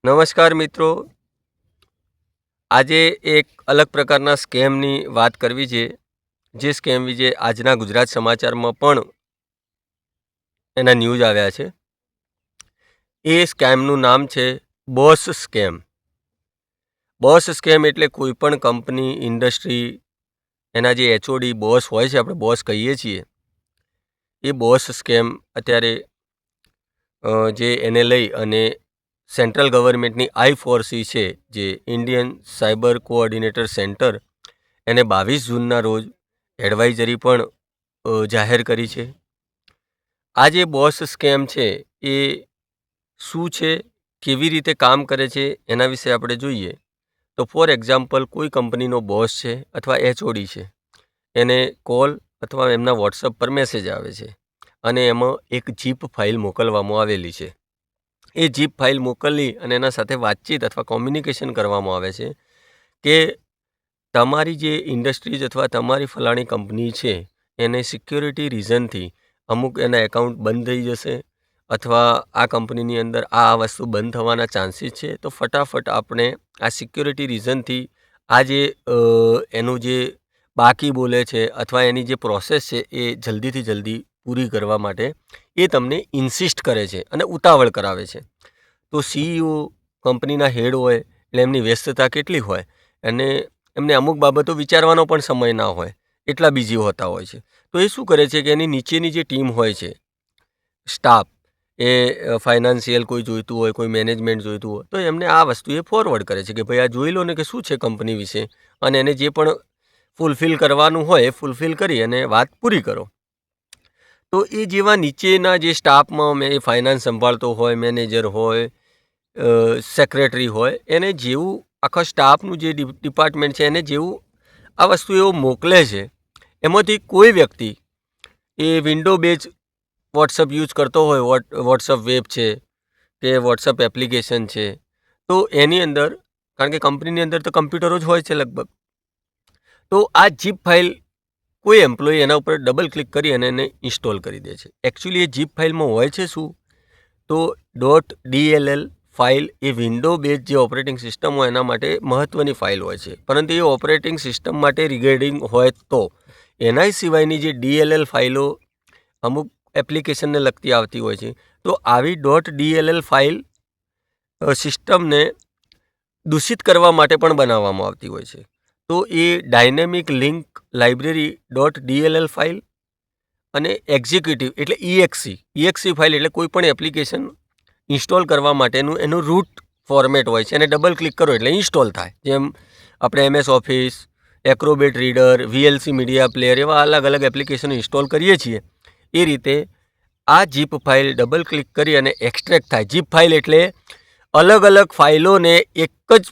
નમસ્કાર મિત્રો, આજે એક અલગ પ્રકારના સ્કેમની વાત કરવી છે, જે સ્કેમ વિશે આજના ગુજરાત સમાચારમાં પણ એના ન્યૂઝ આવ્યા છે. એ સ્કેમનું નામ છે બોસ સ્કેમ. બોસ સ્કેમ એટલે કોઈ પણ કંપની, ઇન્ડસ્ટ્રી, એના જે એચઓડી બોસ હોય છે, આપણે બોસ કહીએ છીએ, એ બોસ સ્કેમ અત્યારે જે એને લઈ અને સેન્ટ્રલ ગવર્મેન્ટની I4C છે, જે ઇન્ડિયન સાયબર કોઓર્ડિનેટર સેન્ટર, એને 22 જૂનના રોજ એડવાઇઝરી પણ જાહેર કરી છે. આ જે બોસ સ્કેમ છે એ શું છે, કેવી રીતે કામ કરે છે, એના વિશે આપણે જોઈએ તો ફોર એક્ઝામ્પલ, કોઈ કંપનીનો બોસ છે અથવા એચઓડી છે, એને કોલ અથવા એમના વોટ્સઅપ પર મેસેજ આવે છે અને એમાં એક જીપ ફાઇલ મોકલવામાં આવેલી છે. એ જીપ ફાઇલ મોકલી અને એના સાથે વાતચીત અથવા કોમ્યુનિકેશન કરવામાં આવે છે કે તમારી જે ઇન્ડસ્ટ્રીઝ અથવા તમારી ફલાણી કંપની છે એને સિક્યોરિટી રીઝનથી અમુક એના એકાઉન્ટ બંધ થઈ જશે અથવા આ કંપનીની અંદર આ વસ્તુ બંધ થવાના ચાન્સીસ છે, તો ફટાફટ આપણે આ સિક્યોરિટી રીઝનથી આ જે એનું જે બાકી બોલે છે અથવા એની જે પ્રોસેસ છે એ જલ્દીથી જલ્દી પૂરી કરવા માટે એ તમને ઇન્સિસ્ટ કરે છે અને ઉતાવળ કરાવે છે. તો CEO કંપનીના હેડ હોય એટલે એમની વ્યસ્તતા કેટલી હોય અને એમને અમુક બાબતો વિચારવાનો પણ સમય ના હોય, એટલા બીજી હોતા હોય છે. તો એ શું કરે છે કે એની નીચેની જે ટીમ હોય છે, સ્ટાફ, એ ફાઇનાન્શિયલ કોઈ જોઈતું હોય, કોઈ મેનેજમેન્ટ જોઈતું હોય, તો એમને આ વસ્તુ એ ફોરવર્ડ કરે છે કે ભાઈ આ જોઈ લો ને કે શું છે કંપની વિશે, અને એને જે પણ ફૂલફિલ કરવાનું હોય એ ફૂલફિલ કરી અને વાત પૂરી કરો. તો એ જેવા નીચેના જે સ્ટાફમાં એ ફાઇનાન્સ સંભાળતો હોય, મેનેજર હોય, સેક્રેટરી હોય, એને જેવું આખા સ્ટાફનું જે ડિપાર્ટમેન્ટ છે એને જેવું આ વસ્તુ એવો મોકલે છે, એમાંથી કોઈ વ્યક્તિ એ વિન્ડો બેઝ વોટ્સઅપ યુઝ કરતો હોય, વોટ્સઅપ વેબ છે કે વોટ્સઅપ એપ્લિકેશન છે, તો એની અંદર, કારણ કે કંપનીની અંદર તો કમ્પ્યુટરો જ હોય છે લગભગ, તો આ જીપ ફાઇલ કોઈ એમ્પ્લોય એના ઉપર ડબલ ક્લિક કરી અને એને ઇન્સ્ટોલ કરી દે છે. એકચ્યુઅલી એ જીપ ફાઇલમાં હોય છે શું, તો .dll ફાઇલ એ વિન્ડો બેઝ જે ઓપરેટિંગ સિસ્ટમ હોય એના માટે મહત્ત્વની ફાઇલ હોય છે, પરંતુ એ ઓપરેટિંગ સિસ્ટમ માટે રિગાર્ડિંગ હોય તો એના સિવાયની જે DLL ફાઇલો અમુક એપ્લિકેશનને લગતી આવતી હોય છે, તો આવી .dll ફાઇલ સિસ્ટમને દૂષિત કરવા માટે પણ બનાવવામાં આવતી હોય છે. તો એ dynamic link library .dll file અને એક્ઝિક્યુટિવ એટલે EXE ફાઇલ એટલે કોઈ પણ એપ્લિકેશન ઇન્સ્ટોલ કરવા માટેનું એનું રૂટ ફોર્મેટ હોય છે, અને ડબલ ક્લિક કરો એટલે ઇન્સ્ટોલ થાય. જેમ આપણે MS office, Acrobat reader, VLC media player, એવા અલગ અલગ એપ્લિકેશન ઇન્સ્ટોલ કરીએ છીએ, એ રીતે આ જીપ ફાઇલ ડબલ ક્લિક કરી અને એક્સટ્રેક્ટ થાય. જીપ ફાઇલ એટલે અલગ અલગ ફાઇલોને એક જ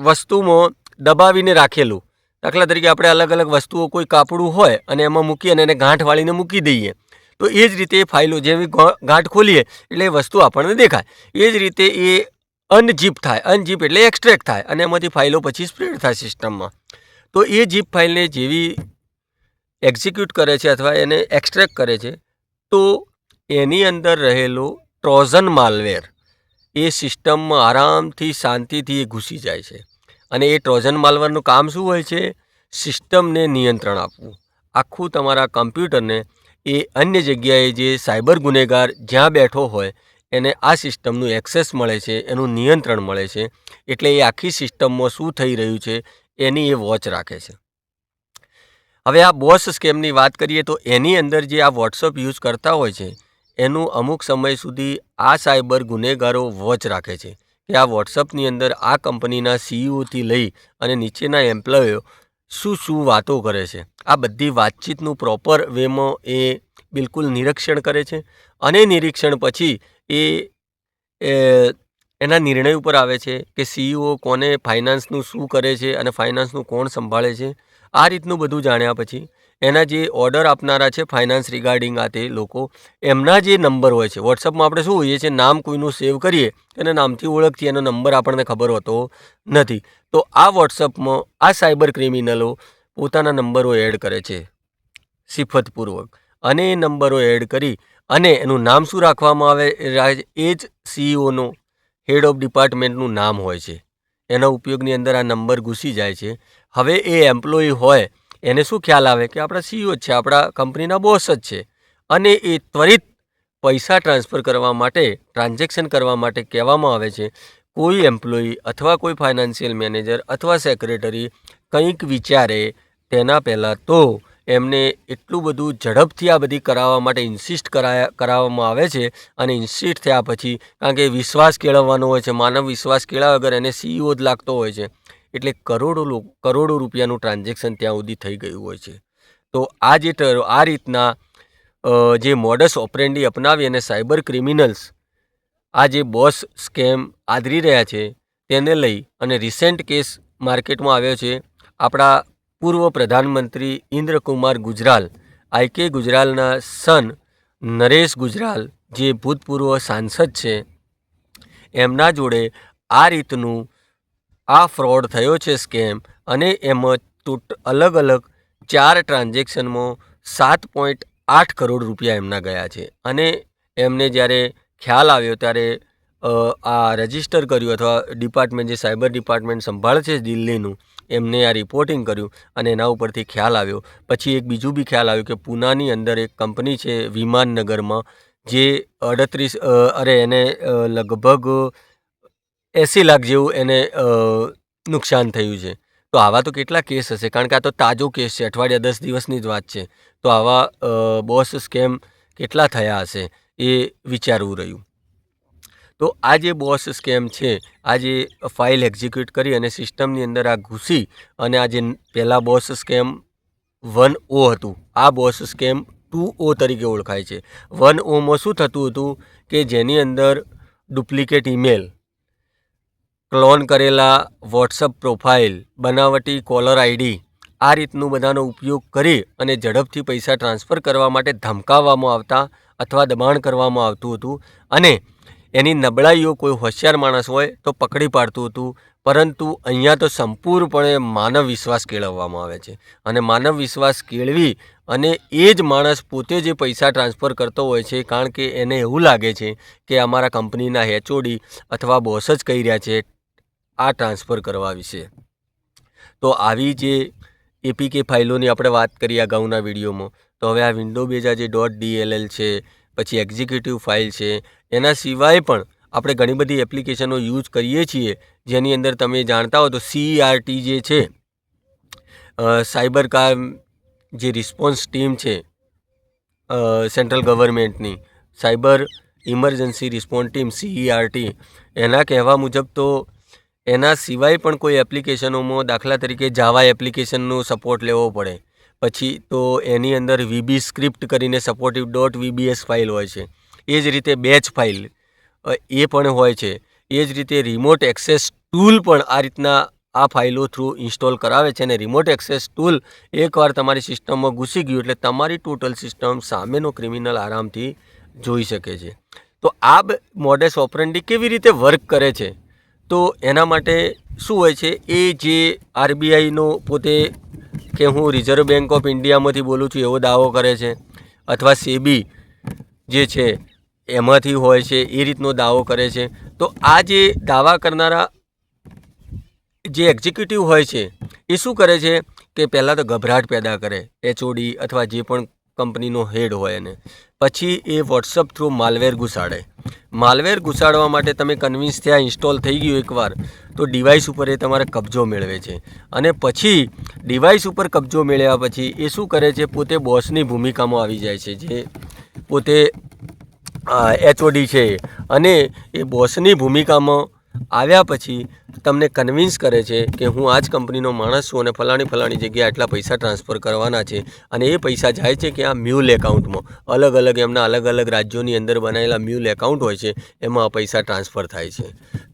વસ્તુમાં દબાવીને રાખેલું. દાખલા તરીકે આપણે અલગ અલગ વસ્તુઓ, કોઈ કાપડું હોય અને એમાં મૂકી અને એને ગાંઠ વાળીને મૂકી દઈએ, તો એ જ રીતે એ ફાઇલો જેવી ગાંઠ ખોલીએ એટલે એ વસ્તુ આપણને દેખાય. એ જ રીતે એ અનજીપ થાય. અનજીપ એટલે એક્સટ્રેક્ટ થાય અને એમાંથી ફાઇલો પછી સ્પ્રેડ થાય સિસ્ટમમાં. તો એ જીપ ફાઇલને જેવી એક્ઝિક્યુટ કરે છે અથવા એને એક્સટ્રેક્ટ કરે છે, તો એની અંદર રહેલો ટ્રોજન માલવેર એ સિસ્ટમમાં આરામથી, શાંતિથી એ ઘૂસી જાય છે. અને એ ટ્રોજન માલવેરનું કામ શું હોય છે? સિસ્ટમને નિયંત્રણ આપવું. આખું તમારા કમ્પ્યુટરને એ અન્ય જગ્યાએ જે સાયબર ગુનેગાર જ્યાં બેઠો હોય એને આ સિસ્ટમનું એક્સેસ મળે છે, એનું નિયંત્રણ મળે છે, એટલે એ આખી સિસ્ટમમાં શું થઈ રહ્યું છે એની એ વોચ રાખે છે. હવે આ બોસ સ્કેમની વાત કરીએ તો એની અંદર જે આ વોટ્સઅપ યુઝ કરતા હોય છે એનું અમુક સમય સુધી આ સાયબર ગુનેગારો વોચ રાખે છે કે આ વોટ્સઅપની અંદર આ કંપનીના CEOથી લઈ અને નીચેના એમ્પ્લોયો શું વાતો કરે છે. આ બધી વાતચીતનું પ્રોપર વેમાં એ બિલકુલ નિરીક્ષણ કરે છે, અને નિરીક્ષણ પછી એ એના નિર્ણય ઉપર આવે છે કે CEO કોને ફાઇનાન્સનું શું કરે છે અને ફાઇનાન્સનું કોણ સંભાળે છે. આ રીતનું બધું જાણ્યા પછી એના જે ઓર્ડર આપનારા છે ફાઇનાન્સ રિગાર્ડિંગ, આ તે લોકો, એમના જે નંબર હોય છે, વોટ્સઅપમાં આપણે શું હોઈએ છીએ, નામ કોઈનું સેવ કરીએ એને નામથી ઓળખીએ, એનો નંબર આપણને ખબર હોતો નથી. તો આ વોટ્સઅપમાં આ સાયબર ક્રિમિનલો પોતાના નંબરો એડ કરે છે સિફતપૂર્વક, અને એ નંબરો એડ કરી અને એનું નામ શું રાખવામાં આવે, એ જ CEOનો હેડ ઓફ ડિપાર્ટમેન્ટનું નામ હોય છે, એના ઉપયોગની અંદર આ નંબર ઘૂસી જાય છે. હવે એ એમ્પ્લોયી હોય એને શું ખ્યાલ આવે કે આપણા CEO જ છે, આપણા કંપનીના બોસ જ છે, અને એ ત્વરિત પૈસા ટ્રાન્સફર કરવા માટે, ટ્રાન્ઝેક્શન કરવા માટે કહેવામાં આવે છે. કોઈ એમ્પ્લોયી અથવા કોઈ ફાઇનાન્શિયલ મેનેજર અથવા સેક્રેટરી કંઈક વિચારે તેના પહેલાં તો એમને એટલું બધું ઝડપથી આ બધી કરાવવા માટે ઇન્સિસ્ટ કરાવવામાં આવે છે. અને ઇન્સિસ્ટ થયા પછી, કારણ કે વિશ્વાસ કેળવવાનો હોય છે, માનવ વિશ્વાસ કેળવ્યા વગર એને CEO જ લાગતો હોય છે, એટલે કરોડો રૂપિયાનું ટ્રાન્ઝેક્શન ત્યાં સુધી થઈ ગયું હોય છે. તો આ રીતના જે મોડસ ઓપરેન્ડી અપનાવી અને સાયબર ક્રિમિનલ્સ આ જે બોસ સ્કેમ આદરી રહ્યા છે તેને લઈ અને રિસેન્ટ કેસ માર્કેટમાં આવ્યો છે. આપણા પૂર્વ પ્રધાનમંત્રી ઇન્દ્રકુમાર ગુજરાલ, IK ગુજરાલના સન નરેશ ગુજરાલ, જે ભૂતપૂર્વ સાંસદ છે, એમના જોડે આ રીતનું આ ફ્રોડ થયો છે સ્કેમ, અને એમાં અલગ અલગ 4 ટ્રાન્ઝેક્શનમાં 7.8 કરોડ રૂપિયા એમના ગયા છે. અને એમને જ્યારે ખ્યાલ આવ્યો ત્યારે આ રજિસ્ટર કર્યું, અથવા ડિપાર્ટમેન્ટ જે સાયબર ડિપાર્ટમેન્ટ સંભાળે છે દિલ્હીનું, એમને આ રિપોર્ટિંગ કર્યું અને એના ઉપરથી ખ્યાલ આવ્યો. પછી એક બીજું બી ખ્યાલ આવ્યું કે પૂનાની અંદર એક કંપની છે વિમાનનગરમાં, જે 38 એને લગભગ 80 લાખ જેવું એને નુકસાન થયું છે. તો આવા તો કેટલા કેસ હશે, કારણ કે આ તો તાજો કેસ છે, અઠવાડિયા 10 દિવસની જ વાત છે. તો આવા બોસ સ્કેમ કેટલા થયા હશે એ વિચારવું રહ્યું. તો આ જે બોસ સ્કેમ છે, આ જે ફાઇલ એક્ઝિક્યુટ કરી અને સિસ્ટમની અંદર આ ઘૂસી, અને આ જે પહેલાં બોસ સ્કેમ 1O હતું, આ બોસ સ્કેમ 2O તરીકે ઓળખાય છે. 1Oમાં શું થતું હતું કે જેની અંદર ડુપ્લિકેટ ઈમેલ, ક્લોન કરેલા વોટ્સઅપ પ્રોફાઇલ, બનાવટી કોલર ID, આ રીતનું બધાનો ઉપયોગ કરી અને ઝડપથી પૈસા ટ્રાન્સફર કરવા માટે ધમકાવવામાં આવતા અથવા દબાણ કરવામાં આવતું હતું. અને એની નબળાઈઓ કોઈ હોશિયાર માણસ હોય તો પકડી પાડતું હતું. પરંતુ અહીંયા તો સંપૂર્ણપણે માનવ વિશ્વાસ કેળવવામાં આવે છે, અને માનવ વિશ્વાસ કેળવી અને એ જ માણસ પોતે જે પૈસા ટ્રાન્સફર કરતો હોય છે, કારણ કે એને એવું લાગે છે કે અમારા કંપનીના HOD અથવા બોસ જ કહી રહ્યા છે આ ટ્રાન્સફર કરવા વિશે. તો આવી જે APK ફાઇલોની આપણે વાત કરી અગાઉના વિડીયોમાં, તો હવે આ વિન્ડો બેઝ જે .dll છે, પછી એક્ઝિક્યુટિવ ફાઇલ છે, એના સિવાય પણ આપણે ઘણી બધી એપ્લિકેશનો યુઝ કરીએ છીએ, જેની અંદર તમે જાણતા હો તો CERT જે છે, સાયબર ક્રાઇમ જે રિસ્પોન્સ ટીમ છે સેન્ટ્રલ ગવર્મેન્ટની, cyber emergency response team CERT, એના કહેવા મુજબ તો એના સિવાય પણ કોઈ એપ્લિકેશનોમાં, દાખલા તરીકે જાવા એપ્લિકેશનનો સપોર્ટ લેવો પડે, પછી તો એની અંદર VB સ્ક્રિપ્ટ કરીને સપોર્ટિવ .vbs ફાઇલ હોય છે. એ જ રીતે બેચ ફાઇલ એ પણ હોય છે. એ જ રીતે રિમોટ એક્સેસ ટૂલ પણ આ રીતના આ ફાઇલો થ્રુ ઇન્સ્ટોલ કરાવે છે. અને રિમોટ એક્સેસ ટૂલ એકવાર તમારી સિસ્ટમમાં ઘૂસી ગયું એટલે તમારી ટોટલ સિસ્ટમ સામેનો ક્રિમિનલ આરામથી જોઈ શકે છે. તો આ મોડસ ઓપરેન્ડી કેવી રીતે વર્ક કરે છે, તો એના માટે શું હોય છે, એ જે RBIનો પોતે કે હું રિઝર્વ બેંક ઓફ ઇન્ડિયામાંથી બોલું છું એવો દાવો કરે છે, અથવા SEBI જે છે એમાંથી હોય છે એ રીતનો દાવો કરે છે. તો આ જે દાવા કરનારા જે એક્ઝિક્યુટિવ હોય છે એ શું કરે છે કે પહેલાં તો ગભરાટ પેદા કરે HOD અથવા જે પણ કંપનીનો હેડ હોય એને. પછી એ વોટ્સઅપ થ્રુ માલવેર ઘુસાડે. માલવેર ઘુસાડવા માટે તમે કન્વિન્સ થયા, ઇન્સ્ટોલ થઈ ગયું એકવાર, તો ડિવાઇસ ઉપર એ તમારે કબજો મેળવે છે. અને પછી ડિવાઇસ ઉપર કબજો મેળવ્યા પછી એ શું કરે છે, પોતે બોસની ભૂમિકામાં આવી જાય છે, જે પોતે HOD છે, અને એ બોસની ભૂમિકામાં આવ્યા પછી તમને કન્વિન્સ કરે છે કે હું આ જ કંપનીનો માણસ છું અને ફલાણી જગ્યાએ આટલા પૈસા ટ્રાન્સફર કરવાના છે. અને એ પૈસા જાય છે કે આ મ્યુલ એકાઉન્ટમાં, એમના અલગ અલગ રાજ્યોની અંદર બનાવેલા મ્યુલ એકાઉન્ટ હોય છે, એમાં પૈસા ટ્રાન્સફર થાય છે.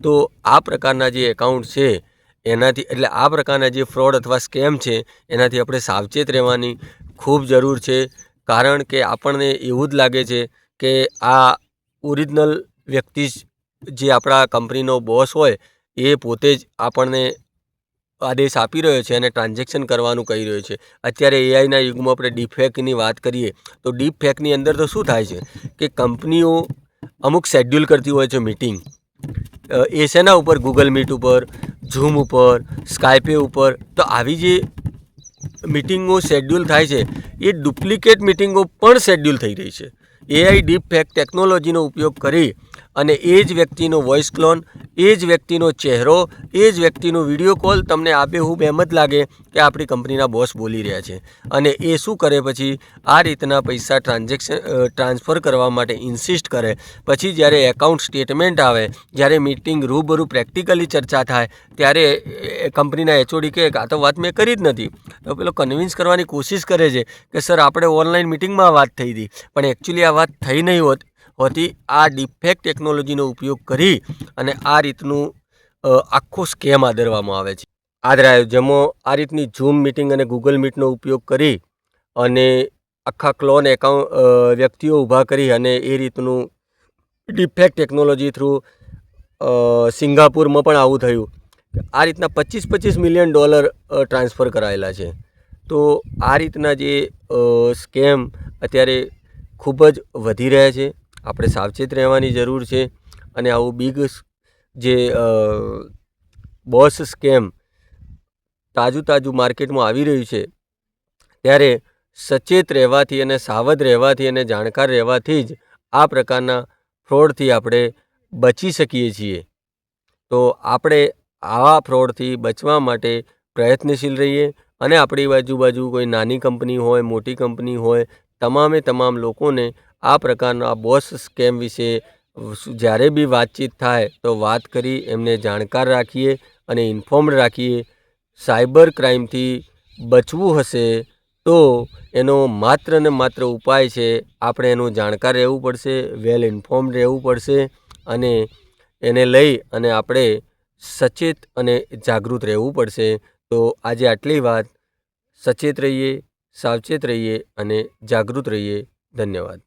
તો આ પ્રકારના જે એકાઉન્ટ છે એનાથી, એટલે આ પ્રકારના જે ફ્રોડ અથવા સ્કેમ છે એનાથી આપણે સાવચેત રહેવાની ખૂબ જરૂર છે. કારણ કે આપણને એવું જ લાગે છે કે આ ઓરિજિનલ વ્યક્તિ જે આપણા કંપનીનો બોસ હોય એ પોતે જ આપણને આદેશ આપી રહ્યો છે અને ટ્રાન્ઝેક્શન કરવાનું કહી રહ્યો છે. અત્યારે AIના યુગમાં આપણે ડીપફેકની વાત કરીએ તો ડીપફેકની અંદર તો શું થાય છે કે કંપનીઓ અમુક શેડ્યુલ કરતી હોય છે મીટિંગ, એ શેના ઉપર? ગૂગલ મીટ ઉપર, ઝૂમ ઉપર, સ્કાયપે ઉપર. તો આવી જે મિટિંગો શેડ્યુલ થાય છે એ ડુપ્લિકેટ મિટિંગો પણ શેડ્યુલ થઈ રહી છે. એઆઈ ડીપ ફેક ટેકનોલોજીનો ઉપયોગ કરી અને એ જ વ્યક્તિનો વોઇસ ક્લોન, એ જ વ્યક્તિનો ચહેરો, એ જ વ્યક્તિનો વિડીયો કોલ તમને આબેહૂબ એમ જ લાગે કે આપણી કંપનીના બોસ બોલી રહ્યા છે. અને એ શું કરે પછી? આ રીતના પૈસા ટ્રાન્સફર કરવા માટે ઇન્સિસ્ટ કરે. પછી જ્યારે એકાઉન્ટ સ્ટેટમેન્ટ આવે, જ્યારે મિટિંગ રૂબરૂ પ્રેક્ટિકલી ચર્ચા થાય, ત્યારે કંપનીના એચઓડી કહે કે આ તો વાત મેં કરી જ નથી. તો પેલો કન્વિન્સ કરવાની કોશિશ કરે છે કે સર આપણે ઓનલાઈન મિટિંગમાં વાત થઈ હતી, પણ એકચ્યુઅલી આ વાત થઈ નહીં હોતી. આ ડીપફેક ટેકનોલોજીનો ઉપયોગ કરી અને આ રીતનું આખો સ્કેમ આદરવામાં આવે છે. જેમાં આ રીતની ઝૂમ મિટિંગ અને ગૂગલ મીટનો ઉપયોગ કરી અને આખા ક્લોન વ્યક્તિઓ ઊભા કરી અને એ રીતનું ડીપફેક ટેકનોલોજી થ્રુ સિંગાપુરમાં પણ આવું થયું. આ રીતના $25 મિલિયન ટ્રાન્સફર કરાયેલા છે. તો આ રીતના જે સ્કેમ અત્યારે ખૂબ જ વધી રહ્યા છે. આપણે સાવચેત રહેવાની જરૂર છે. અને આવું બિગ જે બોસ સ્કેમ તાજું માર્કેટમાં આવી રહ્યું છે, ત્યારે સચેત રહેવાથી અને સાવધ રહેવાથી અને જાણકાર રહેવાથી જ આ પ્રકારના ફ્રોડથી આપણે બચી શકીએ છીએ. તો આપણે આવા ફ્રોડથી બચવા માટે પ્રયત્નશીલ રહીએ અને આપણી બાજુ કોઈ નાની કંપની હોય, મોટી કંપની હોય, તમામ લોકોને આ પ્રકારના બોસ સ્કેમ વિશે જ્યારે બી વાતચીત થાય તો વાત કરી એમને જાણકાર રાખીએ અને ઇન્ફોર્મ્ડ રાખીએ. સાયબર ક્રાઇમથી બચવું હશે તો એનો માત્ર ને માત્ર ઉપાય છે આપણે એનું જાણકાર રહેવું પડશે, વેલ ઇન્ફોર્મ્ડ રહેવું પડશે અને એને લઈ અને આપણે સચેત અને જાગૃત રહેવું પડશે. તો આજે આટલી વાત. સચેત રહીએ, સાવચેત રહીએ અને જાગૃત રહીએ. ધન્યવાદ.